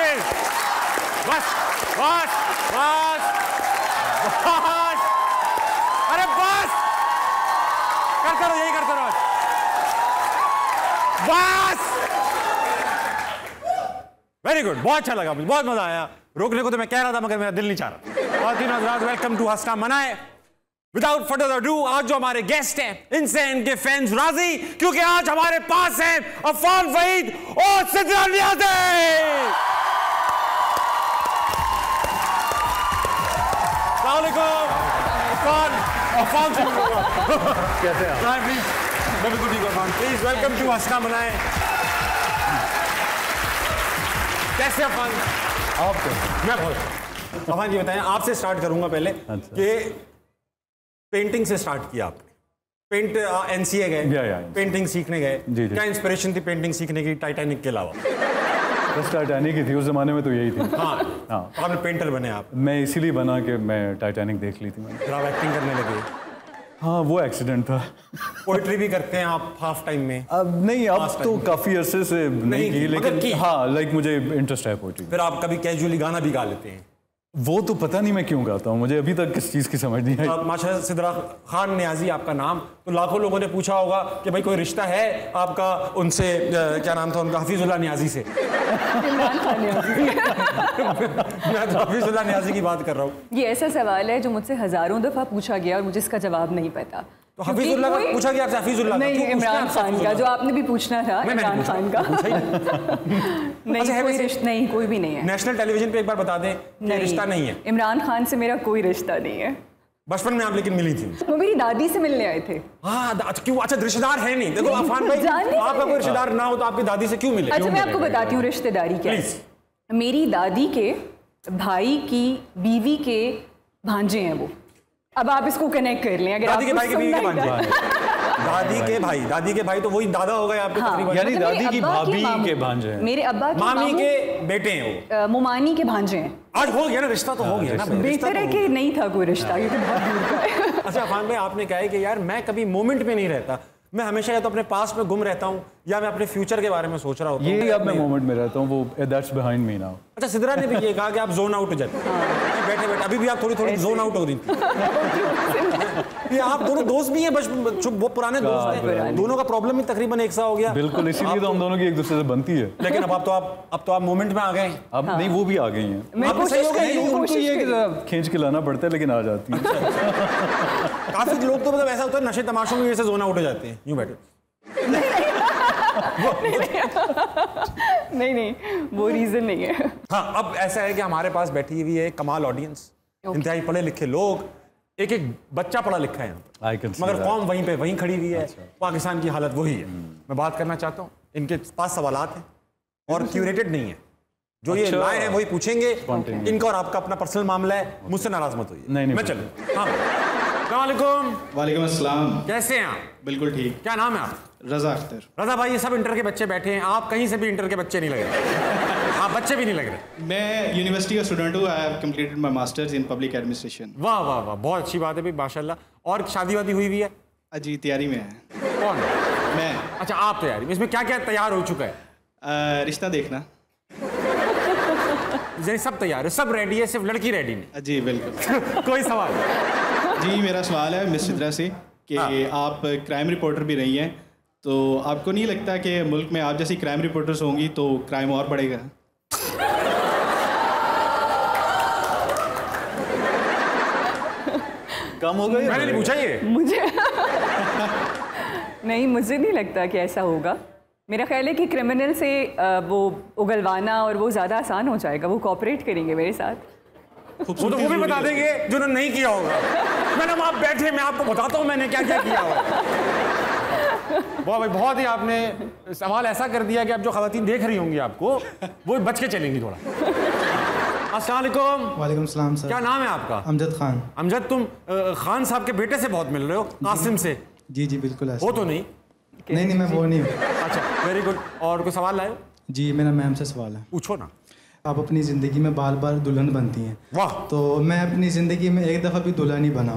बस बस बस बस, अरे बस, करते रहो, यही करते रहो बस। वेरी गुड, बहुत अच्छा लगा मुझे, बहुत मजा आया। रोकने को तो मैं कह रहा था मगर मेरा दिल नहीं चाह रहा। और तीनों हज़रात, वेलकम टू हंसना मनाए। विदाउट फर्दर अडू, आज जो हमारे गेस्ट हैं, इनसे इनके फैंस राजी, क्योंकि आज हमारे पास है अफान वहीद और सिद्रा नियाज़ी। अफान से कैसे हैं? प्लीज वेलकम टू हंसना मनाए। कैसे अफान? आपको मैं बहुत अफान जी बताएं, आपसे स्टार्ट करूंगा पहले। अच्छा। कि पेंटिंग से स्टार्ट किया आपने, पेंट एनसीए गए, पेंटिंग सीखने गए, क्या इंस्पिरेशन थी पेंटिंग सीखने की टाइटैनिक के अलावा? बस टाइटैनिक ही थी उस जमाने में तो यही थी। हाँ, हाँ। आपने पेंटर बने आप? मैं इसीलिए बना कि मैं टाइटैनिक देख ली थी मैंने। फिर आप एक्टिंग करने लगे? हाँ, वो एक्सीडेंट था। पोइट्री भी करते हैं आप हाफ टाइम में? अब नहीं, अब तो काफी अरसे से नहीं की, लेकिन हाँ, लाइक मुझे इंटरेस्ट है पोइट्री। फिर आप कभी कैजुअली गाना भी गा लेते हैं? वो तो पता नहीं मैं क्यों गाता हूँ, मुझे अभी तक किस चीज़ की समझ नहीं आई। माशाल्लाह सिद्रा खान नियाज़ी आपका नाम, तो लाखों लोगों ने पूछा होगा कि भाई कोई रिश्ता है आपका उनसे, क्या नाम था उनका, हफीजुल्लाह नियाज़ी से? मैं तो हफीजुल्लाह नियाज़ी की बात कर रहा हूँ। ये ऐसा सवाल है जो मुझसे हजारों दफा पूछा गया और मुझे इसका जवाब नहीं पता। तो हफीजुल्लाह का पूछा गया आपसे? हफीजुल्लाह नहीं, इमरान खान का, जो आपने भी पूछना था, इमरान खान का। नहीं, कोई भी नहीं है। नेशनल टेलीविजन पे एक बार बता दें कि रिश्ता नहीं है। इमरान खान से मेरा कोई रिश्ता नहीं है। बचपन में आप लेकिन मिली थी? वो मेरी दादी से मिलने आए थे। हाँ, क्यों? अच्छा, रिश्तेदार है नहीं? देखो अफान भाई, आपका कोई रिश्तेदार ना हो तो आपकी दादी से क्यों मिले? अच्छा, मैं आपको बताती हूँ रिश्तेदारी क्या है। मेरी दादी के भाई की बीवी के भांजे हैं वो। अब आप इसको कनेक्ट कर लें। अगर दादी के भाई के बीवी के भांजे, दादी के भाई तो वही दादा हो गए आपके तकरीबन। यानी दादी की भाभी के भांजे हैं। मेरे अब्बा की मामी के बेटे हैं वो, मुमानी के भांजे हैं। आज हो गया ना रिश्ता, तो हो गया ना। बेहतर है कि नहीं था कोई रिश्ता, क्योंकि बहुत दूर का है। अच्छा अफान भाई, आपने कहा है कि यार मैं कभी मोमेंट में नहीं रहता, मैं हमेशा या तो अपने पास्ट में गुम रहता हूँ या मैं अपने फ्यूचर के बारे में सोच रहा होता हूँ। ये अब मैं मोमेंट में रहता हूँ, वो दैट्स बिहाइंड मी नाउ। अच्छा, सिद्रा ने भी ये कहा कि आप जोन आउट हो जाते हैं। बैठे बैठे अभी भी आप थोड़ी थोड़ी जोन आउट हो रही थी। ये आप दोनों दोस्त भी हैं, वो पुराने दोस्त हैं, दोनों का प्रॉब्लम भी तकरीबन एक सा हो गया। बिल्कुल, इसीलिए तो हम दोनों की एक दूसरे से बनती है। लेकिन अब तो आप मोमेंट में आ गए। अब नहीं, वो भी आ गई हैं। उनको ये खींच के लाना पड़ता है, लेकिन आ जाती है। काफी लोग तो मतलब ऐसा होता है नशे तमाशों में जैसे जोन आउट हो जाते हैं, यूं बैठे। नहीं, वो रीजन नहीं है। हाँ, अब ऐसा है कि हमारे पास बैठी हुई है कमाल ऑडियंस, इंतहाई पढ़े लिखे लोग, एक एक बच्चा पढ़ा लिखा है मगर कौम वहीं पे वहीं खड़ी हुई है। पाकिस्तान की हालत वही है। मैं बात करना चाहता हूँ, इनके पास सवालात हैं और क्यूरेटेड नहीं है, जो ये लाए हैं वही पूछेंगे। इनका और आपका अपना पर्सनल मामला है, मुझसे नाराज मत होइए। नहीं, मैं चलूँ? हाँ, वालेकुम। वालेकुम अस्सलाम। कैसे हैं आप? बिल्कुल ठीक। क्या नाम है आप? रजा अख्तर। रजा भाई, ये सब इंटर के बच्चे बैठे हैं, आप कहीं से भी इंटर के बच्चे नहीं लग रहे। आप बच्चे भी नहीं लग रहे। मैं यूनिवर्सिटी का स्टूडेंट हूँ। I have completed my masters in public administration. वाह वाह वाह, बहुत अच्छी बात है भाई, माशाल्लाह। और शादी वादी हुई हुई है? जी, तैयारी में है। कौन? मैं। अच्छा, आप तैयारी में? इसमें क्या क्या तैयार हो चुका है? रिश्ता देखना। सब तैयार है, सब रेडी है, सिर्फ लड़की रेडी नहीं। जी बिल्कुल। कोई सवाल? जी, मेरा सवाल है मिस सिद्रा से कि आप क्राइम रिपोर्टर भी रही हैं, तो आपको नहीं लगता कि मुल्क में आप जैसी क्राइम रिपोर्टर्स होंगी तो क्राइम और बढ़ेगा? कम हो गया? मैंने नहीं पूछा ये। मुझे नहीं, मुझे नहीं लगता कि ऐसा होगा। मेरा ख्याल है कि क्रिमिनल से वो उगलवाना और वो ज़्यादा आसान हो जाएगा, वो कोऑपरेट करेंगे मेरे साथ। वो तो वो भी बता देंगे जो उन्होंने नहीं किया होगा। मैडम आप बैठे, मैं आपको बताता हूँ मैंने क्या क्या किया होगा। वाह भाई, बहुत ही आपने सवाल ऐसा कर दिया कि अब जो खवातीन देख रही होंगी आपको, वो बच के चलेंगी थोड़ा। अस्सलाम वालेकुम। वालेकुम सलाम सर। क्या नाम है आपका? अमजद खान। अमजद, तुम खान साहब के बेटे से बहुत मिल रहे हो, कासिम से। जी जी बिल्कुल ऐसा। वो तो नहीं? नहीं, मैं वो नहीं हूँ। अच्छा, वेरी गुड। और कोई सवाल लाए? जी, मेरा मैम से सवाल है। पूछो ना। आप अपनी ज़िंदगी में बार बार दुल्हन बनती हैं। वाह। तो मैं अपनी ज़िंदगी में एक दफ़ा भी दुल्हन नहीं बना,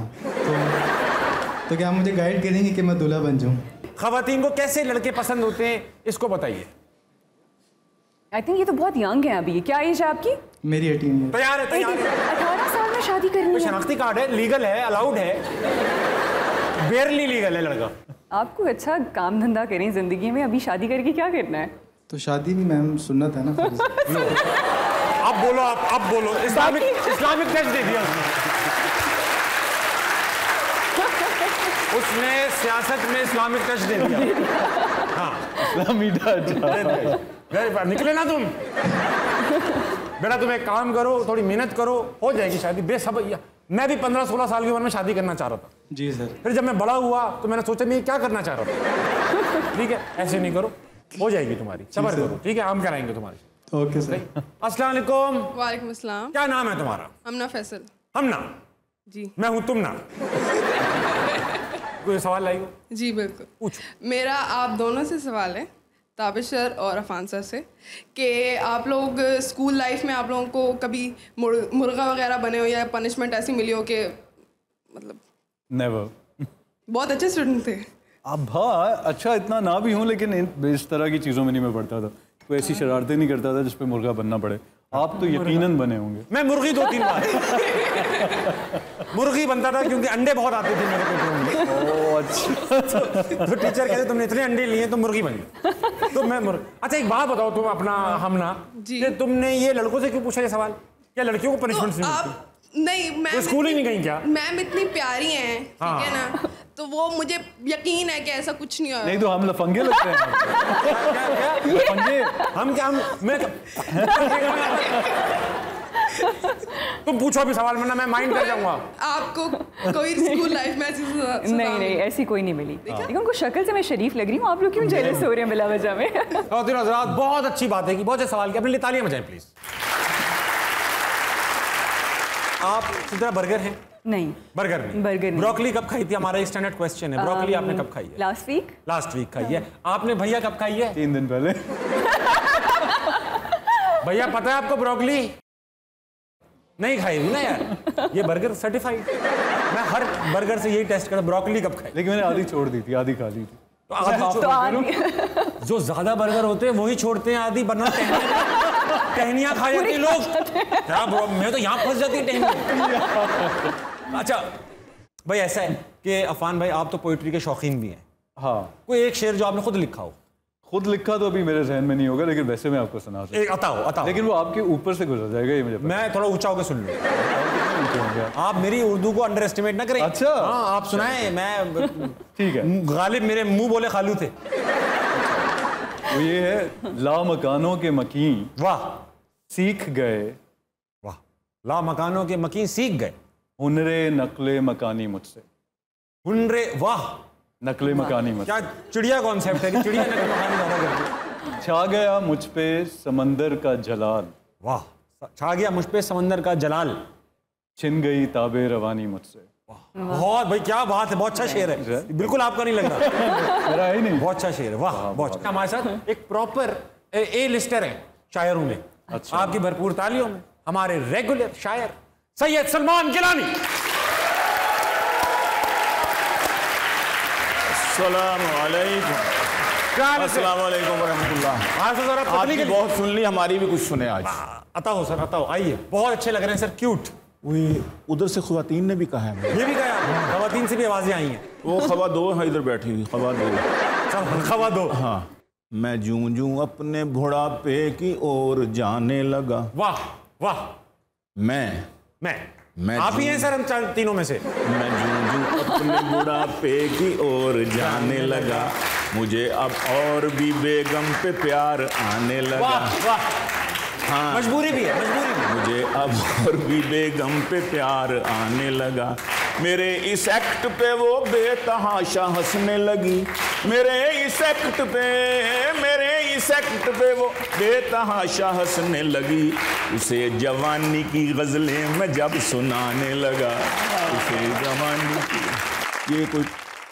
तो क्या आप मुझे गाइड करेंगे कि मैं दूल्हा बन जाऊँ? खवातीन को कैसे लड़के पसंद होते हैं, इसको बताइए। आई थिंक ये तो बहुत यंग है अभी। क्या एज है आपकी? मेरी 18 ईयर। तैयार है, तैयार है। 18 साल में शादी करनी है? शनाख्ती कार्ड है, लीगल है, अलाउड है, बेयरली लीगल है लड़का। आपको अच्छा काम धंधा करें जिंदगी में, अभी शादी करके क्या करना है? तो शादी भी मैम सुन्नत है ना। अब बोलो, अब बोलो। इस्लामिक टेस्ट दे दिया उसने सियासत में इस्लामिक टच दे दिया। हाँ, इस्लामी टच। निकले ना तुम। बेटा तुम एक काम करो, थोड़ी मेहनत करो, हो जाएगी शादी बेसब्र। मैं भी 15-16 साल की उम्र में शादी करना चाह रहा था। जी सर। फिर जब मैं बड़ा हुआ तो मैंने सोचा मैं क्या करना चाह रहा था। ठीक है, ऐसे नहीं करो, हो जाएगी तुम्हारी, सब्र करो। ठीक है, हम कराएंगे तुम्हारी। Okay sir. अस्सलाम वालेकुम। वालेकुम अस्सलाम। क्या नाम है तुम्हारा? हमना फैसल। हमना जी। मैं हूँ तुम ना। कोई सवाल लाइए? जी बिल्कुल। पूछ। मेरा आप दोनों से सवाल है, ताबिश सर और अफान सर से, कि आप लोग स्कूल लाइफ में आप लोगों को कभी मुर्गा वगैरह बने हो या पनिशमेंट ऐसी मिली हो कि मतलब? नेवर। बहुत अच्छे स्टूडेंट थे? अब हाँ, अच्छा इतना ना भी हूँ, लेकिन इस तरह की चीज़ों में नहीं मैं पढ़ता था। कोई ऐसी शरारतें नहीं करता था जिस पे मुर्गा बनना पड़े। आप तो यकीनन बने होंगे। मैं मुर्गी 2-3 बार मुर्गी बनता था क्योंकि अंडे बहुत आते थे मेरे पेट में। ओह अच्छा। तो टीचर कहते तुमने इतने अंडे लिए तो मुर्गी बन गई। तो मैं अच्छा एक बात बताओ तुम अपना हमना कि तुमने ये लड़कों से क्यों पूछा ये सवाल? क्या लड़कियों को पनिशमेंट नहीं मिलती? नहीं, मैम स्कूल ही नहीं गई क्या? मैम इतनी प्यारी हैं, ठीक है ना, तो वो मुझे यकीन है कि ऐसा कुछ नहीं होगा। नहीं तो हम लफंगे लगते हैं। लफंगे हम क्या? मैं तुम पूछो अभी सवाल, वरना मैं माइंड कर जाऊंगा। आपको कोई स्कूल लाइफ में ऐसी नहीं ऐसी कोई नहीं मिली। लेकिन उनको शक्ल से मैं शरीफ लग रही हूँ। आप लोग क्यों जेलस हो रहे हैं बिला वजह में? बहुत अच्छी बात है कि बहुत अच्छे सवाल किया। अपने लिए तालियां बजाएं प्लीज। आप सिद्रा बर्गर हैं? नहीं, बर्गर नहीं। बर्गर नहीं। ब्रोकली कब खाई थी? हमारा स्टैंडर्ड क्वेश्चन है। ब्रोकली आपने कब खाई है? लास्ट वीक खाई है। आपने भैया कब खाई है? 3 दिन पहले। भैया पता है आपको ब्रोकली नहीं खाई हुई ना यार। ये बर्गर सर्टिफाइड। मैं हर बर्गर से यही टेस्ट करता, ब्रोकली कब खाई। लेकिन मैंने आधी छोड़ दी थी, आधी खा ली थी। जो ज्यादा बर्गर होते हैं वही छोड़ते हैं आधी, वरना टहनियां खा जाते लोग। क्या ब्रो, मैं तो यहाँ फंस जाती टहनियां। अच्छा भाई, ऐसा है कि अफान भाई आप तो पोइट्री के शौकीन भी हैं। हाँ। कोई एक शेर जो आपने खुद लिखा हो? खुद लिखा तो अभी मेरे जहन में नहीं होगा, लेकिन वैसे मैं आपको सुना सकता हूं। एक अताओ। लेकिन वो आपके ऊपर से गुजर जाएगा, ये मुझे पता। मैं थोड़ा ऊंचा होकर सुन लूँ। आप मेरी उर्दू को अंडर एस्टिमेट ना करें। अच्छा। हाँ, आप सुनाएं। मैं ठीक है। गालिब मेरे मुंह बोले खालू थे। वो ये है, ला मकानों के मकीन वाह सीख गए, वाह, ला मकानों के मकीन सीख गए, हुनरे नकले मकानी मुझसे। हुनरे, वाह, नकले मकानी मुझसे। क्या चिड़िया कॉन्सेप्ट है कि चिड़िया नकले मकानी ज्यादा करती है। छा गया मुझ पे समंदर का जलाल, वाह, छा गया मुझ पे समंदर का जलाल, छिन गई ताबे रवानी मुझसे। बहुत भाई, क्या बात है, बहुत अच्छा शेर है। बिल्कुल आपका नहीं लग रहा। मेरा ही नहीं। बहुत अच्छा शेर है, वाह, बहुत अच्छा। हमारे साथ एक प्रॉपर ए लिस्टर है शायरों में। अच्छा। आपकी भरपूर तालियों में हमारे रेगुलर शायर सैयद सलमान गिलानी। अस्सलाम वालेकुम वरहमतुल्लाह। आपकी बहुत सुन ली, हमारी भी कुछ सुने आज। अताओ सर, अताओ, आइए। बहुत अच्छे लग रहे हैं सर, क्यूट। उधर से ख्वातीन ने भी कहा है, ये भी कहा, ख्वातीन से भी आवाजें आई हैं। वो खवा दो है इधर बैठी हुई, खवा दो। खवा दो। हाँ। मैं जूं जूं अपने बुढ़ापे की ओर जाने लगा। वाह वाह। मैं आप ही हैं सर हम तीनों में से। मैं जूं जूं अपने बुढ़ापे की ओर जाने लगा, मुझे अब और भी बेगम पे प्यार आने लगा। वाह वाह। हाँ, मजबूरी भी है, मजबूरी भी। मुझे अब और भी बेगम पे प्यार आने लगा, मेरे इस एक्ट पे वो बेतहाशा हंसने लगी, मेरे इस एक्ट पे वो बेतहाशा हंसने लगी, उसे जवानी की गज़लें मैं जब सुनाने लगा, उसे जवानी की। ये कोई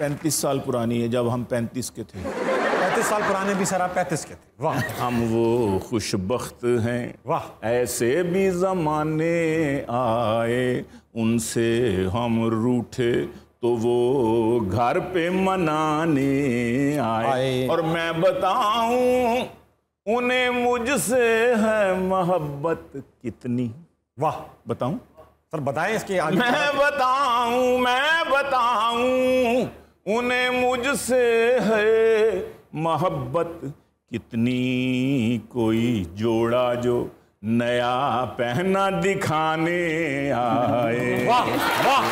35 साल पुरानी है, जब हम 35 के थे। 35 साल पुराने भी सर, आप 35 के थे। वाह। हम वो खुशबख्त हैं, वाह, ऐसे भी ज़माने आए, उनसे हम रूठे तो वो घर पे मनाने आए। और मैं बताऊं उन्हें मुझसे है मोहब्बत कितनी। वाह, बताऊं सर? बताएं इसके आगे। मैं बताऊं उन्हें मुझसे है मोहब्बत कितनी। कोई जोड़ा जो नया पहना दिखाने आए। वाह वाह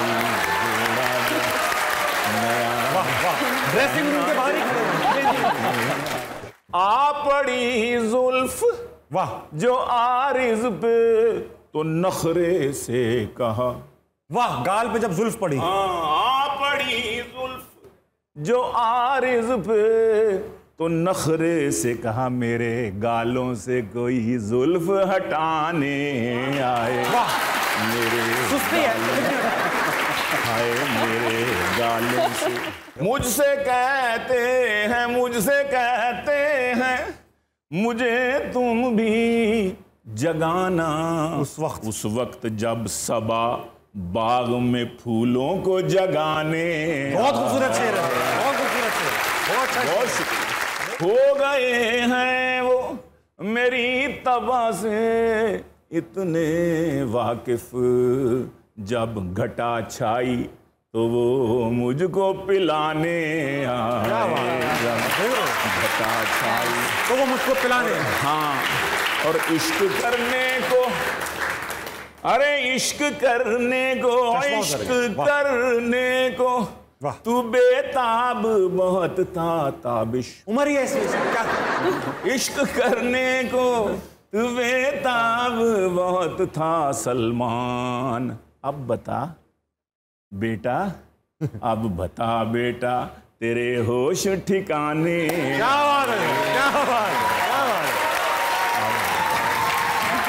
जोड़ा जो नया वाह वाह, ड्रेसिंग रूम के बाहर ही खड़े हैं। आ पड़ी जुल्फ वाह जो आरिज पे तो नखरे से कहा। वाह, गाल पे जब जुल्फ पड़ी। आ पड़ी जुल्फ जो आरिज पे तो नखरे से कहा, मेरे गालों से कोई जुल्फ हटाने आए। वाह, मेरे सुस्ती है। हाय मेरे गालों से। मुझसे कहते हैं मुझे तुम भी जगाना उस वक्त जब सबा बाग में फूलों को जगाने। बहुत खूबसूरत शेर है, बहुत खूबसूरत शेर, बहुत अच्छा। बहुत शुक्रिया। हो गए हैं वो मेरी तबा से इतने वाकिफ, जब घटा छाई तो वो मुझको पिलाने आए। घटा छाई तो वो मुझको पिलाने। हाँ, और इश्क करने को, अरे इश्क करने को वाह। तू बेताब बहुत था ताबिश। उम्र ही ऐसी है क्या? इश्क करने को तू बेताब बहुत था सलमान। अब बता बेटा, अब बता बेटा तेरे होश ठिकाने। क्या बात है, क्या बात है, क्या बात है।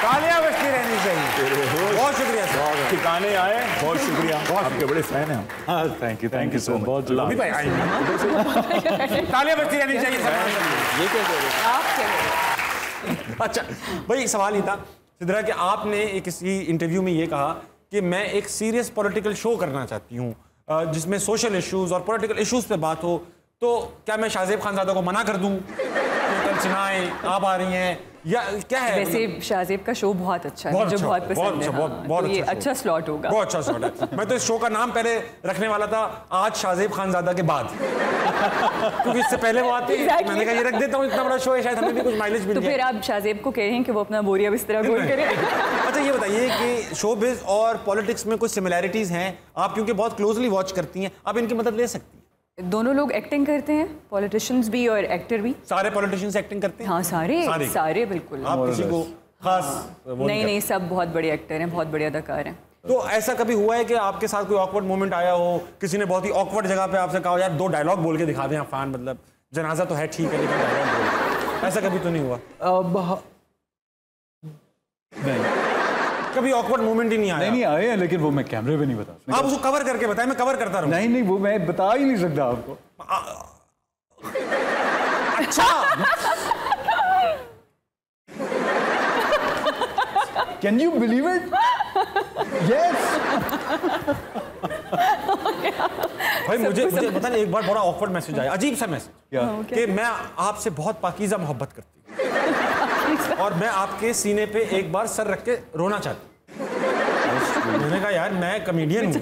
तालियां बजती रहनी चाहिए। तेरे होश बहुत शुक्रिया सर, ठिकाने आए। बहुत शुक्रिया, आपके बड़े फैन हैं हम। हाँ, थैंक यू सो मच। बहुत अभी भाई आएंगे। तालियां बजती रहनी चाहिए सर। ये क्या कह रहे हैं? आप क्या करें? अच्छा भाई, सवाल ये था सिद्रा कि आपने एक किसी इंटरव्यू में ये कहा कि मैं एक सीरियस पॉलिटिकल शो करना चाहती हूँ जिसमें सोशल इश्यूज और पॉलिटिकल इश्यूज पे बात हो, तो क्या मैं शाहजेब खानज़ादा को मना कर दूँ कि कल सिनाएं आप आ रही हैं, या क्या है? वैसे शाहजेब का शो बहुत अच्छा है, मुझे बहुत पसंद है। हाँ, तो ये अच्छा स्लॉट होगा। बहुत अच्छा स्लॉट है। मैं तो इस शो का नाम पहले रखने वाला था आज शाहजेब खानज़ादा के बाद, क्योंकि इससे पहले वो आती है। मैंने कहा ये रख देता हूँ, इतना बड़ा शो है, शायद हमें भी कुछ माइलेज मिल जाए। तो फिर आप शाहजेब को कह रहे हैं कि वो अपना बोरिया बिस्तरा गोल करे। अच्छा ये बताइए कि शोबिज़ और पॉलिटिक्स में कुछ सिमिलैरिटीज़ हैं, आप क्योंकि बहुत क्लोजली वॉच करती हैं, आप इनकी मदद ले सकती हैं? दोनों लोग एक्टिंग करते हैं, पॉलिटिशियंस भी और एक्टर भी। सारे पॉलिटिशियंस एक्टिंग करते हैं? हाँ, सारे बिल्कुल। आप किसी को खास नहीं, सब बहुत बड़े एक्टर हैं, बहुत बड़े अदाकार हैं। तो ऐसा कभी हुआ है कि आपके साथ कोई ऑकवर्ड मोमेंट आया हो, किसी ने बहुत ही ऑकवर्ड जगह पे आपसे कहा यार 2 डायलॉग बोल के दिखा दें आप फैन, मतलब जनाजा तो है ठीक है लेकिन डायलॉग बोल, ऐसा कभी तो नहीं हुआ? नहीं, कभी ऑकवर्ड मोमेंट ही नहीं आया? नहीं आए हैं, लेकिन वो मैं कैमरे पे नहीं बता सकता। आप उसको कवर करके बताएं, मैं कवर करता रहूं। नहीं, वो मैं बता ही नहीं सकता आपको। अच्छा। Can you believe it? Yes. भाई मुझे पता नहीं, एक बार बड़ा ऑकवर्ड मैसेज आया, अजीब सा मैसेज कि मैं आपसे बहुत पाकीज़ा मोहब्बत करती हूँ और मैं आपके सीने पे एक बार सर रख के रोना चाहती हूँ। मैंने कहा यार मैं कॉमेडियन हूँ,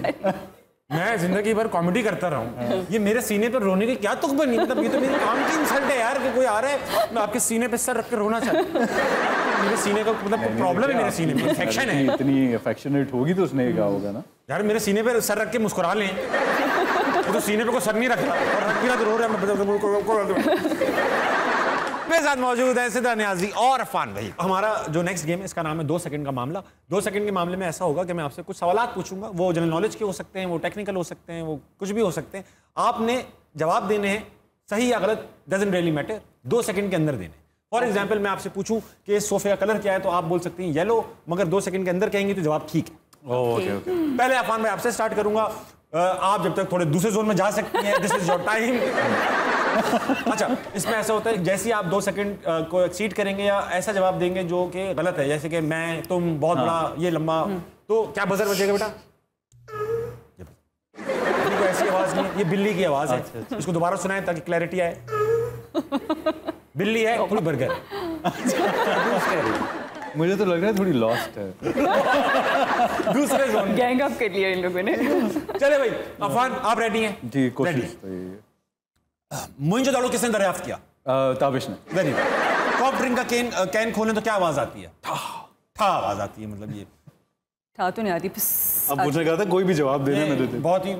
मैं जिंदगी भर कॉमेडी करता रहा हूँ, ये मेरे सीने पे रोने की क्या तुक बनी? मतलब ये तो मेरे काम की इंसल्ट है यार कि कोई आ रहा है मैं आपके सीने पे सर रख के रोना चाहता हूँ। मेरे सीने का मतलब प्रॉब्लम है, मेरे सीने में इन्फेक्शन है। इतनी अफेक्शनेट होगी तो उसने कहा होगा ना यार मेरे सीने पे सर रख के मुस्कुरा लें, वो तो सीने पे को सर नहीं रख रहा और रख भी रहा तो रो रहा है। मेरे साथ मौजूद है सिद्रा नियाजी और अफान भाई। हमारा जो नेक्स्ट गेम है इसका नाम है 2 सेकंड का मामला। 2 सेकंड के मामले में ऐसा होगा कि मैं आपसे कुछ सवालात पूछूंगा, वो जनरल नॉलेज के हो सकते हैं, वो टेक्निकल हो सकते हैं, वो कुछ भी हो सकते हैं। आपने जवाब देने हैं, सही या गलत डजंट रियली मैटर, 2 सेकंड के अंदर देने। फॉर एग्जाम्पल मैं आपसे पूछूं कि सोफे का कलर क्या है तो आप बोल सकते हैं येलो, मगर 2 सेकंड के अंदर कहेंगे तो जवाब ठीक है। ओके। पहले अफान भाई आपसे स्टार्ट करूंगा, आप जब तक थोड़े दूसरे जोन में जा सकती हैं, दिस इज योर टाइम। अच्छा, इसमें ऐसा होता है जैसे आप 2 सेकंड को एक्सीड करेंगे या ऐसा जवाब देंगे जो कि गलत है, जैसे कि मैं, तुम, बहुत बड़ा, ये लंबा, तो क्या बजर बजेगा बेटा? कोई ऐसी आवाज नहीं है, ये बिल्ली की आवाज है। इसको दोबारा सुनाएं ताकि क्लैरिटी आए। बिल्ली है, कोई बर्गर है। मुझे तो लग रहा है थोड़ी लॉस्ट है। दूसरे जोन गैंग अप कर लिया इन लोगों ने। चले भाई, अफान आप रेडी हैं? जी, कोशिश तो यही है। मोइंजोदाड़ो किसने दरियाफ्त किया? ताबिश ने। Very good. सॉफ्ट ड्रिंक का कैन खोलें तो क्या आवाज आती है? ठा आवाज आती है, मतलब ये था तो नहीं आती। अब मुझे कहा था कोई भी जवाब देना मेरे थे। बहुत ही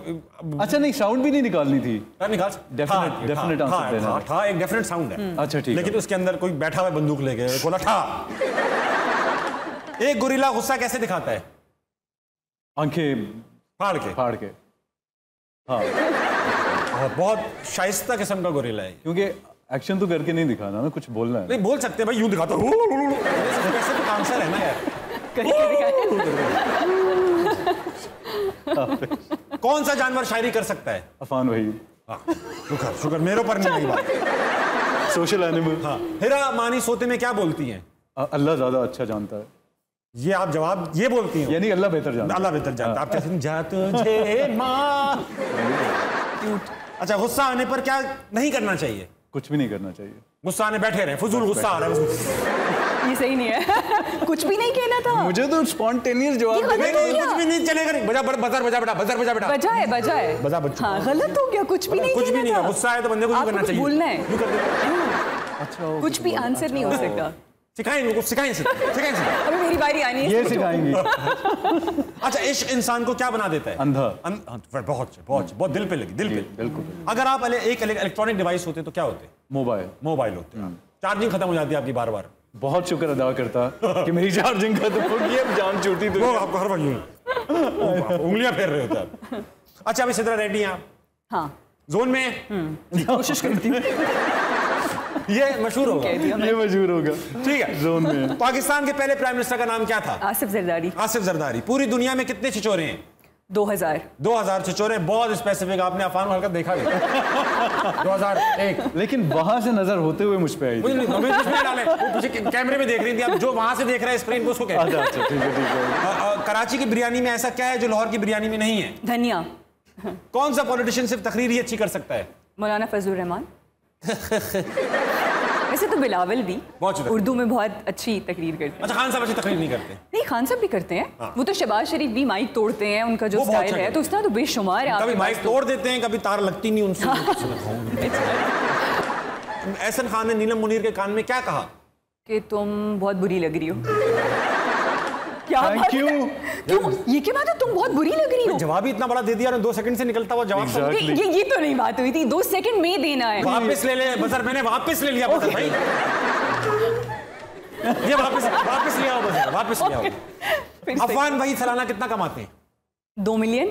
अच्छा नहीं, साउंड भी नहीं निकालनी थी। निकाल डेफिनेट आंसर देना। ठा एक डेफिनेट साउंड है। अच्छा ठीक है। लेकिन उसके अंदर कोई बैठा हुआ बंदूक लेके बोला ठा। एक गोरिल्ला गुस्सा कैसे दिखाता है? आंखें फाड़ के। हाँ, बहुत शाइस्ता किस्म का गोरिल्ला है। क्योंकि एक्शन तो करके नहीं दिखाना ना, कुछ बोलना है। नहीं बोल सकते भाई, यूं दिखाता हूँ कैसे तो आंसर है ना यार। कौन सा जानवर शायरी कर सकता है? अफान वही। शुक्र मेरे ऊपर नहीं आई बात। Social animal. हाँ, हिरा मानी सोते में क्या बोलती हैं? अल्लाह ज्यादा अच्छा जानता है। ये आप जवाब ये बोलती हैं? यानी अल्लाह बेहतर जानता है। अल्लाह बेहतर जानता है। आप कैसे जा तुझे माँ। अच्छा, गुस्सा आने पर क्या नहीं करना चाहिए? कुछ भी नहीं करना चाहिए। गुस्सा आने बैठे रहे, फजूल गुस्सा आ रहा है। ये सही नहीं है। कुछ भी नहीं कहना था। मुझे तो स्पॉन्टेनियस जवाब नहीं, कुछ भी नहीं चलेगा। बजा बेटा। बजाए। बजा बच्चों। हाँ, गलत हो गया। कुछ भी नहीं कुछ भी नहीं है। गुस्सा है तो बंदे को यूं करना चाहिए। बोलना है। अच्छा, कुछ भी आंसर नहीं हो सकता। सिखाएं इनको, सिखाएं। अभी मेरी बारी आनी है। ये सिखाएंगे। अच्छा, इश्क इंसान को क्या बना देता है? अंधा। बहुत दिल पे लगी, दिल पे। बिल्कुल। अगर आप एक इलेक्ट्रॉनिक डिवाइस होते तो क्या होते? मोबाइल होते। चार्जिंग खत्म हो जाती है आपकी बार। बहुत शुक्र अदा करता कि मेरी चार्जिंग खत्म हो गई, अब जान छूटी तो आपको हर वक्त उंगलियां फेर रहे होते आप। अच्छा, अभी सिद्रा रेडी हैं आप? हाँ, जोन में कोशिश करती हूँ। ये मशहूर होगा। ठीक है। जोन में। पाकिस्तान के पहले प्राइम मिनिस्टर का नाम क्या था? आसिफ जरदारी। पूरी दुनिया में कितने छिछोरे हैं? 2000 छिछोरे। बहुत स्पेसिफिक। आपने अफान हल्का देखा भी। 2001। लेकिन वहां से नजर होते हुए मुझ पे आई थी। कैमरे में देख रही थी आप, जो वहां से देख रहा है स्क्रीन को उसको कहते हैं। अच्छा, ठीक है। कराची की बिरयानी में ऐसा क्या है जो लाहौर की बिरयानी में नहीं है? धनिया। कौन सा पॉलिटिशियन सिर्फ तकरीर ही अच्छी कर सकता है? मौलाना फजलुर रहमान। वैसे तो बिलावल भी उर्दू में बहुत अच्छी तकरीर करते हैं। अच्छा, खान साहब अच्छी तकरीर नहीं करते? नहीं, खान साहब भी करते हैं। हाँ। वो तो शहबाज शरीफ भी माइक तोड़ते हैं, उनका जो स्टाइल है तो उसका तो बेशुमार है। कभी माइक तोड़ देते हैं, कभी तार लगती नहीं उनसे। एहसन खान ने नीलम मुनीर के कान में क्या कहा? कि तुम बहुत बुरी लग रही हो। क्या थैंक यू। क्यों? ये क्या बात है? तुम बहुत बुरी लग रही हो। जवाब ही इतना बड़ा दे दिया, 2 सेकंड से निकलता हुआ जवाब। ये तो नहीं बात हुई थी। 2 सेकंड में देना है। वापस ले ले बजर। मैंने वापस ले लिया बजर भाई। ये वापस लिया बजर, वापस लिया। अफवान भाई सालाना कितना कमाते हैं? 2 मिलियन।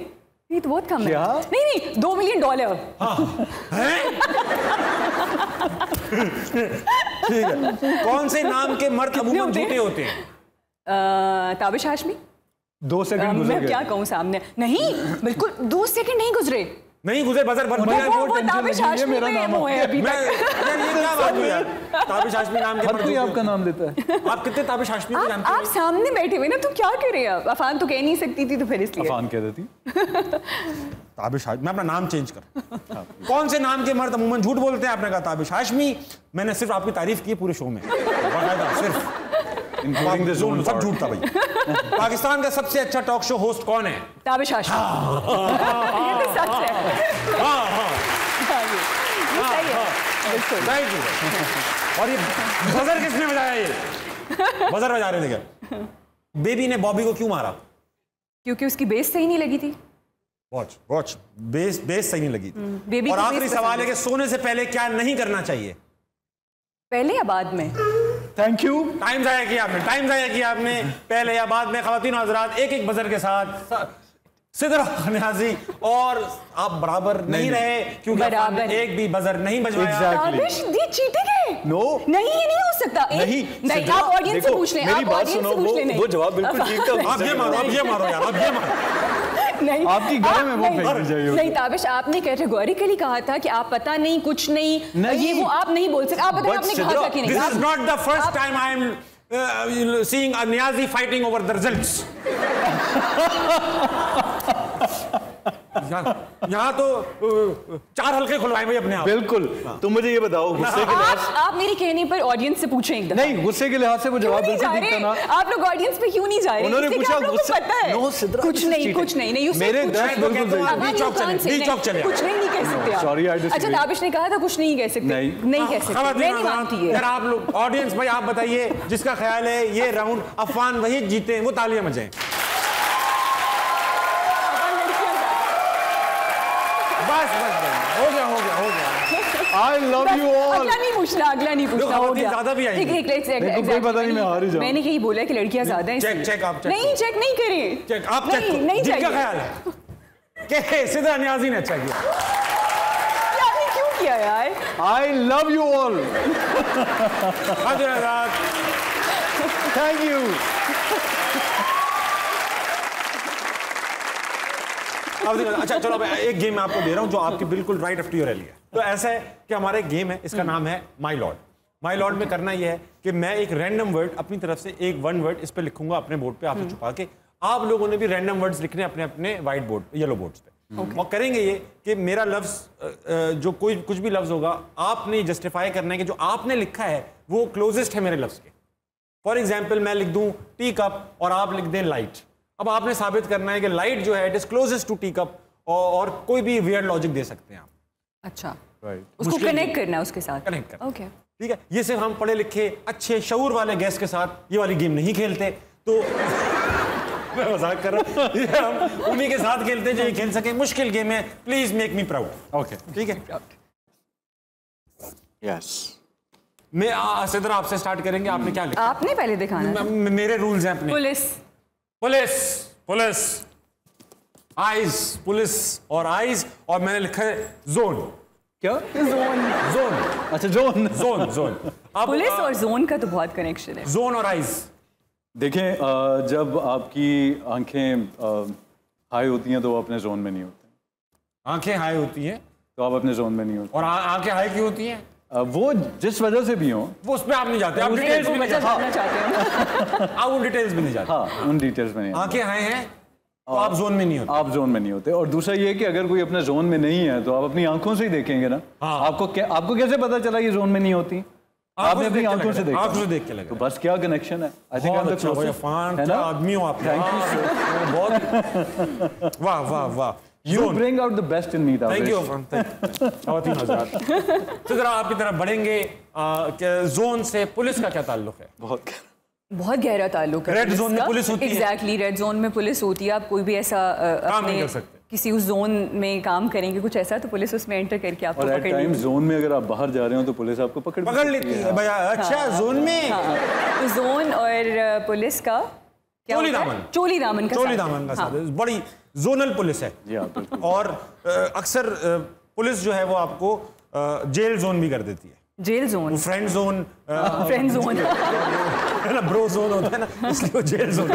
ये तो बहुत कम है। नहीं, $2 मिलियन। हाँ। ठीक है। कौन से नाम के मर्द अमूमन झूठे होते हैं? ताबिश हाशमी। 2 सेकंड गुजर गए। मैं क्या कहूँ सामने? नहीं, बिल्कुल 2 सेकंड नहीं गुजरे। बजर भर। वो ताबिश हाशमी में वो है अभी तक। ये क्या बात हुई यार? ताबिश हाशमी नाम के कोई आपका नाम देता है। आप कितने ताबिश हाशमी को जानते हैं? आप सामने बैठे हुए ना, तो क्या कर रहे हैं? अफान तो कह नहीं सकती थी, तो फिर इसलिए अफान कह देती। ताबिश हाशमी। मैं अपना नाम चेंज कर। कौन से नाम के मर्द अमूमन झूठ बोलते हैं? आपने कहा ताबिश हाशमी। मैंने सिर्फ आपकी तारीफ की है पूरे शो में, सिर्फ। सब झूठ था भाई। पाकिस्तान का सबसे अच्छा टॉक शो होस्ट कौन है? ताबिश हाशमी। ये तो सच है। और ये बजर किसने बजाया? ये बजर बजा रहे थे। बेबी ने बॉबी को क्यों मारा? क्योंकि उसकी बेस सही नहीं लगी थी। वॉच बेस सही नहीं लगी थी। और आखिरी सवाल है कि सोने से पहले क्या नहीं करना चाहिए? पहले या बाद में? Thank you. टाइम जाया किया आपने। पहले या बाद में? ख़वातीन और हज़रात, एक बजर के साथ सिद्रा नियाज़ी और आप बराबर नहीं रहे, क्योंकि आपने एक भी बजर नहीं बजवाया। ताबिश, ये चीटिंग है। नो, नहीं, ये नहीं हो सकता। नहीं, आप ऑडियंस से पूछ लें। मेरी बात सुनो, वो जवाब बिल्कुल ठीक था। आप ये मारो यार, आप ये मारो। नहीं, आपकी गाय में वो फेंक दी जाएगी। नहीं ताबिश, आपने कैटेगोरिकली कहा था कि आप पता नहीं, कुछ नहीं, ये वो आप नहीं बोल सकते। आप बताइए, आपने कहा था कि नहीं? This is not the first time I am seeing a Niazi fighting over the results. यहाँ तो 4 हल्के खुलवाए भाई अपने आप। बिल्कुल। तुम मुझे ये बताओ, गुस्से के लिहाज आप मेरे कहने पर ऑडियंस से पूछें एकदम। नहीं, गुस्से के लिहाज से वो जवाब बिल्कुल ठीक था ना। आप लोग ऑडियंस पे क्यों नहीं जा रहे? उन्होंने पूछा गुस्से पता है। नो सिद्रा, कुछ नहीं मेरे दस बिल्कुल बी चौक चले, कुछ नहीं कह सकते आप। Sorry, I disagree. अच्छा, ताबिश ने कहा था कुछ नहीं कह सकते। नहीं कह सकते, मैं नहीं मानती है। आप लोग ऑडियंस भाई आप बताइए, जिसका ख्याल है ये राउंड अफान वहीद जीते वो तालियां बजाएं। बस हो गया। I love you all। अगला नहीं पूछना हो गया। ज्यादा भी आएंगी। कोई पता नहीं, मैं हार ही जाऊं। मैंने यही बोला कि लड़कियां ज्यादा हैं। चेक आप चेक नहीं, चेक नहीं करें। चेक आप चेक नहीं जिनका ख्याल है कि सिद्रा नियाज़ी ने अच्छा किया। आपने क्यों किया यार? I love you all। Thank you। अच्छा चलो, एक गेम मैं आपको दे रहा हूं जो आपकी बिल्कुल right up to your alley है। तो ऐसा है कि हमारा एक गेम है, इसका नाम है माई लॉर्ड। माई लॉर्ड में करना यह है कि मैं एक रैंडम वर्ड अपनी तरफ से एक वन वर्ड इस पे लिखूंगा अपने बोर्ड पे आपसे छुपा के, आप लोगों ने भी रैंडम वर्ड्स लिखने अपने अपने व्हाइट बोर्ड, येलो बोर्ड्स पे। और करेंगे ये कि मेरा लफ्ज जो कोई कुछ भी लफ्ज होगा, आपने जस्टिफाई करना है कि जो आपने लिखा है वो क्लोजेस्ट है मेरे लफ्ज के। फॉर एग्जाम्पल मैं लिख दूं टी कप और आप लिख दें लाइट। अब आपने साबित करना है कि लाइट जो है it is closest to tea cup, और कोई भी वियर्ड लॉजिक दे सकते हैं आप। अच्छा, उसको कनेक्ट करना है उसके साथ। कनेक्ट करना, ओके, ठीक है। ये सिर्फ हम पढ़े लिखे अच्छे शऊर वाले गेस्ट के साथ ये वाली गेम नहीं खेलते, तो मैं मजाक कर रहा हूं, ये हम उन्हीं के साथ खेलते हैं जो ये खेल सके। मुश्किल गेम है, please make me proud. Okay, ठीक है। यस, मैं सिद्रा आपसे स्टार्ट करेंगे। आपने क्या लिखा? आपने पहले दिखाना। मेरे रूल्स हैं अपने। पुलिस, आइज, पुलिस और आइज, और मैंने लिखा है जोन। क्या? जोन। अच्छा, जोन। अब पुलिस और जोन का तो बहुत कनेक्शन है। जोन और आइज। देखें, जब आपकी आंखें हाई होती हैं तो वो अपने जोन में नहीं होते। आंखें हाई होती हैं तो आप अपने जोन में नहीं होते। और आंखें हाई क्यों होती हैं? वो जिस वजह से भी हो, वो उस पर आप नहीं जाते, आप डिटेल्स में जानना चाहते हैं। आप उन डिटेल्स में नहीं जाते। हाँ, उन डिटेल्स में नहीं। आंखें हाई हैं तो आप जोन में नहीं होते। आप जोन में नहीं होते। और दूसरा ये कि अगर कोई अपने जोन में नहीं है तो आप अपनी आंखों से ही देखेंगे ना। हाँ। आपको कैसे पता चला ये जोन में नहीं होती? आपने अपनी आंखों से देखा। आंखों से देख के लगा। तो बस क्या कनेक्शन है? आई थिंक आप है ना, आदमी हो आप। थैंक यू सर, बहुत वाह। You bring out the best in me, Thank you. तो जरा आपकी तरफ बढ़ेंगे कि जोन से पुलिस का क्या ताल्लुक है? बहुत गहरा ताल्लुक है। रेड जोन में पुलिस होती है। एग्जैक्टली, रेड जोन में पुलिस होती है। आप कोई भी ऐसा अपने किसी उस जोन में काम करेंगे कुछ ऐसा, तो पुलिस उसमें एंटर करके आपको पकड़ लेती है। जोन में अगर आप बाहर जा रहे हो तो पुलिस आपको पकड़ लेती है भैया। अच्छा, जोन में तो जोन और पुलिस का चोली दामन का साथ बड़ी जोनल पुलिस है। और अक्सर पुलिस जो है वो आपको जेल जोन भी कर देती है। Jail zone, friend zone, bro zone होता है ना, इसलिए वो जेल जोन।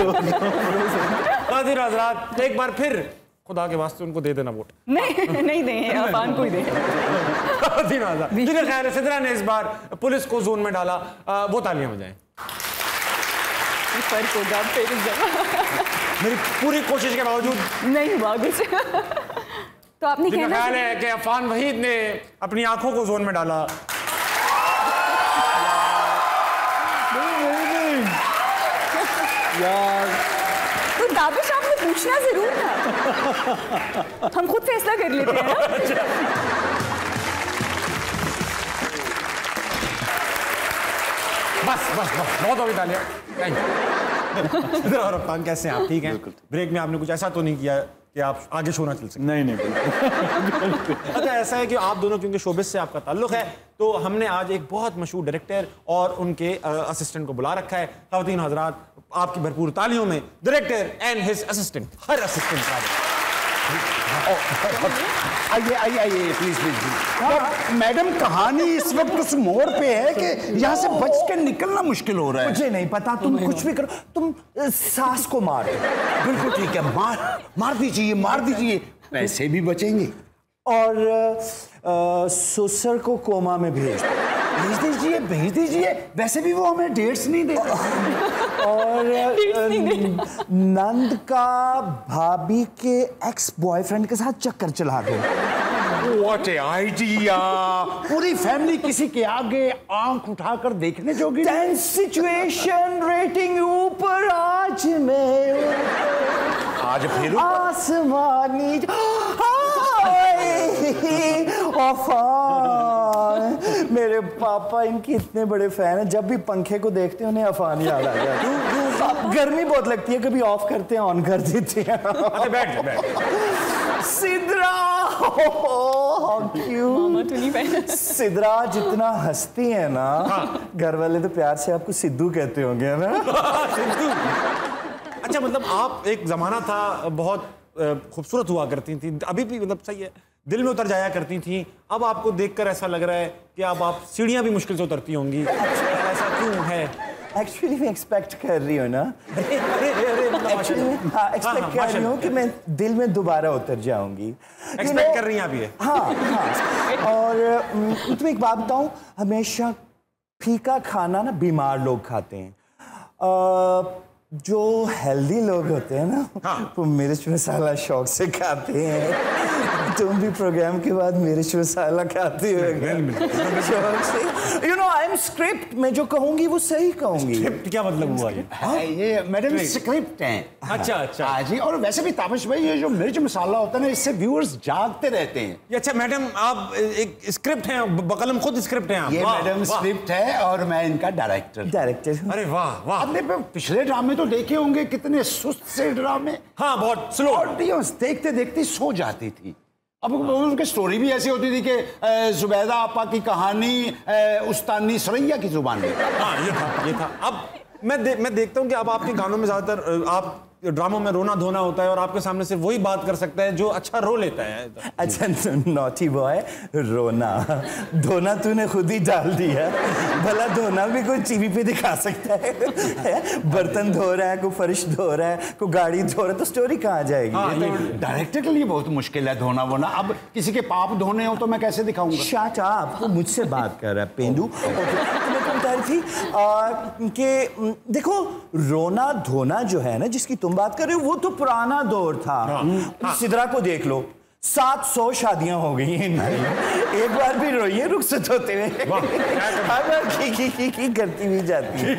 हज़रात, एक बार फिर खुदा के वास्ते उनको दे देना वोट। नहीं दें, अफान को ही दें। जिन्हें ख्याल है सिद्रा ने इस बार पुलिस को जोन में डाला, वो तालियां बजाएं। फर्क होगा फिर मेरी पूरी कोशिश के बावजूद नहीं हुआ कुछ। तो आपने कहना ख्याल है कि अफान वहीद ने अपनी आंखों को जोन में डाला। यार, तो दाबिश आपने पूछना जरूर था। हम खुद फैसला कर लेते हैं ना। बस बहुत हो गई तालियां। और अफान कैसे हैं आप? ठीक हैं? ब्रेक में आपने कुछ ऐसा तो नहीं किया कि आप आगे शो ना चल सके? नहीं अच्छा, ऐसा है कि आप दोनों क्योंकि शोबिस से आपका ताल्लुक है, तो हमने आज एक बहुत मशहूर डायरेक्टर और उनके असिस्टेंट को बुला रखा है। ख़वातीन हज़रात, आपकी भरपूर तालियों में director and his assistant. Her assistant का आइए प्लीज। मैडम, कहानी इस वक्त उस मोड़ पे है कि यहाँ से बच के निकलना मुश्किल हो रहा है। मुझे नहीं पता, तुम कुछ भी करो, तुम सास को मार। बिल्कुल ठीक है, मार दीजिए, पैसे भी बचेंगे। और ससुर को कोमा में भेज दो। भेज दीजिए। वैसे भी वो हमें डेट्स नहीं देता। और नंद का भाभी के एक्स बॉयफ्रेंड के साथ चक्कर चला दो। What a idea! पूरी फैमिली किसी के आगे आंख उठाकर देखने जोगी। सिचुएशन रेटिंग ऊपर आज मैं आज फिर आसमानी अफान। मेरे पापा इनके इतने बड़े फैन हैं, जब भी पंखे को देखते हैं उन्हें अफान याद आ जाती है। गर्मी बहुत लगती है, कभी ऑफ करते हैं ऑन कर देते हैं। बैठ। सिद्रा सिद्रा जितना हंसती है ना, घर वाले तो प्यार से आपको सिद्धू कहते होंगे ना। सिद्धू। अच्छा, मतलब आप एक जमाना था बहुत खूबसूरत हुआ करती थी, अभी भी मतलब सही है, दिल में उतर जाया करती थी। अब आपको देखकर ऐसा लग रहा है कि अब आप सीढ़ियां भी मुश्किल से उतरती होंगी, ऐसा क्यों है? एक्चुअली मैं एक्सपेक्ट कर रही हूँ ना, एक्सपेक्ट कर रही हूँ कि मैं दिल में दोबारा उतर जाऊंगी। एक्सपेक्ट कर रही हैं आप ये? हाँ। और तुम्हें एक बात बताऊं, हमेशा फीका खाना ना बीमार लोग खाते हैं। जो हेल्दी लोग होते हैं ना, वो मिर्च मसाला शौक से खाते हैं। तुम भी प्रोग्राम के बाद मिर्च मसाला खाते हो शौक से। You know I am script, मैं जो कहूंगी वो सही कहूंगी। स्क्रिप्ट क्या मतलब हुआ ये? ये मैडम स्क्रिप्ट हैं। अच्छा। हाँ जी। और वैसे भी तापस भाई, ये जो मिर्च मसाला होता है ना, इससे व्यूअर्स जागते रहते हैं। अच्छा मैडम, आप एक स्क्रिप्ट हैं, बकलम खुद स्क्रिप्ट हैं आप? ये मैडम स्क्रिप्ट है और मैं इनका डायरेक्टर। अरे वाह। आपने पिछले ड्रामे तो देखे होंगे, कितने सुस्त से ड्रामे। हाँ, बहुत स्लो। ऑडियंस देखते देखते सो जाती थी। अब उनकी स्टोरी भी ऐसी होती थी कि जुबैदा आपा की कहानी उस्तानी सरैया की जुबान में। हाँ, ये था। अब मैं देखता हूँ कि अब आपके गानों में ज्यादातर आप ड्रामों में रोना धोना होता है, और आपके सामने से वही बात कर सकता है जो अच्छा रो लेता है। अच्छा नॉटी बॉय, रोना धोना तूने खुद ही डाल दिया। भला धोना भी कोई टीवी पे दिखा सकता है? बर्तन धो रहा है, कोई फर्श धो रहा है, कोई गाड़ी धो रहा है, तो स्टोरी कहाँ जाएगी? तो डायरेक्टर के लिए बहुत मुश्किल है धोना वोना। अब किसी के पाप धोने हो तो मैं कैसे दिखाऊंगा? शट अप, वो मुझसे बात कर रहा है पेंडू। थी कि देखो, रोना धोना जो है ना, जिसकी तुम बात कर रहे हो, वो तो पुराना दौर था। सिद्रा को देख लो, 700 शादियां हो गई हैं, एक बार भी रोई है रुखसत होते हुए? हर बार की करती हुई जाती है।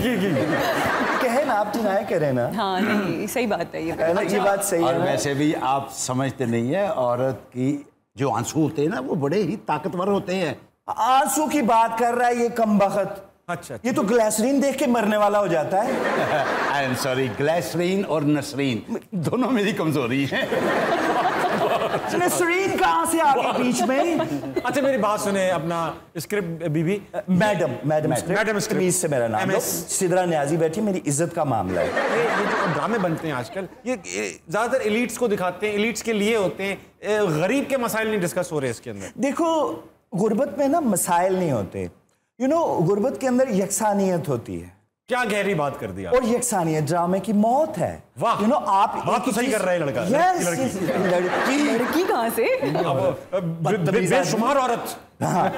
कहे ना, आप डिनाई करें ना। हाँ नहीं, सही बात है ये बात सही है। और वैसे भी आप समझते नहीं है, औरत की जो आंसू होते हैं ना, वो बड़े ही ताकतवर होते हैं। आंसू की बात कर रहा है ये कमबख्त। अच्छा। ये तो ग्लिसरीन देख के मरने वाला हो जाता है। आई एम सॉरी, ग्लिसरीन और नसरीन दोनों मेरी कमजोरी है। नसरीन कहाँ से आ गई बीच में? अच्छा मेरी बात सुने, अपना स्क्रिप्ट बीबी। मैडम स्क्रिप्ट से मेरा नाम है। सिद्रा न्याजी बैठी, मेरी इज्जत का मामला है। ये जो ड्रामे बनते हैं आजकल, ये ज्यादातर एलिट्स को दिखाते हैं, एलिट्स के लिए होते हैं, गरीब के मसाइल नहीं डिस्कस हो रहे इसके अंदर। देखो, गुर्बत में ना मसाइल नहीं होते, गुर्बत के अंदर यकसानियत होती है। क्या गहरी बात कर दी आप। और यकसानियत ड्रामे की मौत है। वाह, आप बात तो सही कर रहा है लड़का। लड़की कहाँ से? बेशुमार औरत।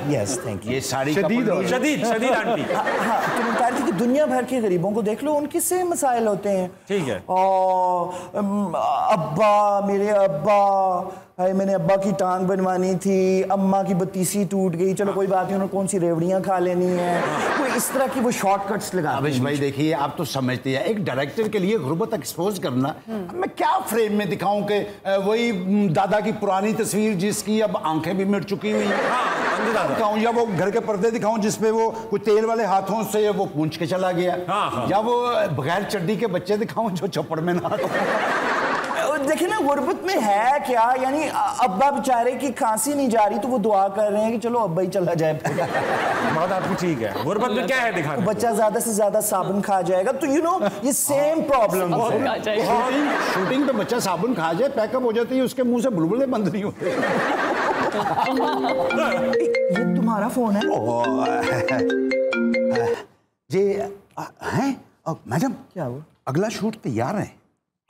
Yes thank you. ये सारी शदीद आंटी। हाँ, तुम बता रही थी कि दुनिया भर के गरीबों को देख लो, उनके सेम मसाइल होते हैं। ठीक है। मेरे अब्बा, मैंने अब्बा की टांग बनवानी थी, अम्मा की बत्तीसी टूट गई, चलो कोई बात नहीं, उन्होंने कौन सी रेवड़ियाँ खा लेनी है, कोई इस तरह की वो शॉर्टकट्स लगा। अभिष भाई देखिए, आप तो समझते हैं, एक डायरेक्टर के लिए गुर्बत एक्सपोज करना, मैं क्या फ्रेम में दिखाऊं कि वही दादा की पुरानी तस्वीर जिसकी अब आंखें भी मिट चुकी हुई हैं दिखाऊं, या वो घर के पर्दे दिखाऊं जिसपे वो कोई तेल वाले हाथों से वो पूंछ के चला गया, या वो बगैर चड्डी के बच्चे दिखाऊं जो चप्पड़ में ना। देखिए ना, गुर्बत में है क्या, यानी अब्बा बेचारे की खांसी नहीं जा रही तो वो दुआ कर रहे हैं कि चलो अब्बा ही चला जाए। बात आपकी ठीक है। गुर्बत में क्या है दिखाने? तो बच्चा ज्यादा से ज्यादा साबुन खा जाएगा, तो ये सेम प्रॉब्लम है। शूटिंग पे बच्चा साबुन खा जाए, पैकअप हो जाती है, उसके मुंह से बुलबुले बंद नहीं होते। ये तुम्हारा फोन है? जी हैं मैडम, क्या हुआ? अगला शूट तैयार है।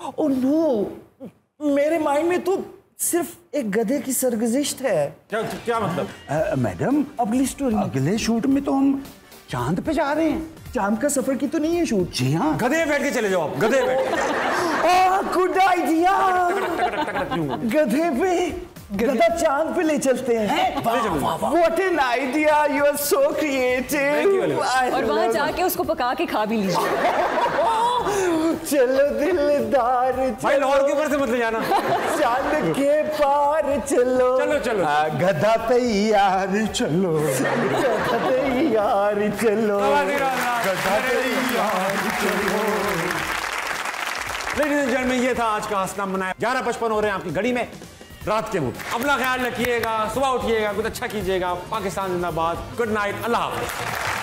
ओह नो, मेरे माइंड में तो सिर्फ एक गधे की सरगुज़िश्त है। क्या मतलब? मैडम अगली स्टोरी, अगले शूट में तो हम चांद पे जा रहे हैं। चांद का सफर की तो नहीं है शूट? जी हाँ। गधे बैठ के चले जाओ आप, गधे बैठ। Good idea. गधे पे गधा चांद पे ले चलते हैं। What an idea, you are so creative. और वहां जाके उसको पका के खा भी लीजिए। चलो दिलदार, भाई लाहौर के ऊपर से मत ले जाना। चांद के पार चलो। चलो चलो। गधा तैयार चलो, गधा तैयार चलो, गधा तैयार चलो। लेडीज एंड जेंटलमैन, ये था आज का हंसना मनाया। 11:55 हो रहे हैं आपकी घड़ी में रात के वक्त। अपना ख्याल रखिएगा, सुबह उठिएगा, कुछ अच्छा कीजिएगा। पाकिस्तान जिंदाबाद। गुड नाइट, अल्लाह हाफ़िज़।